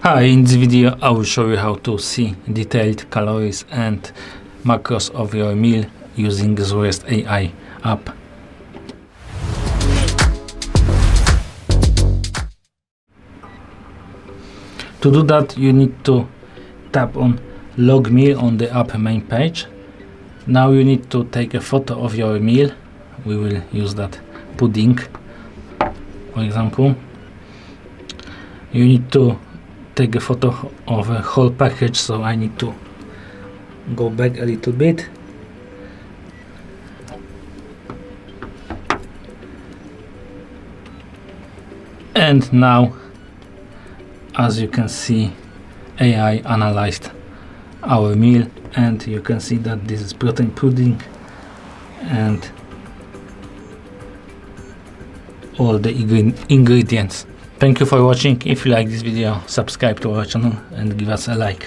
Hi, in this video I will show you how to see detailed calories and macros of your meal using ZOREST AI app. To do that, you need to tap on log meal on the app main page. Now you need to take a photo of your meal. We will use that pudding, for example. You need to take a photo of a whole package, so I need to go back a little bit. And now, as you can see, AI analyzed our meal, and you can see that this is protein pudding and all the ingredients. Thank you for watching. If you like this video, subscribe to our channel and give us a like.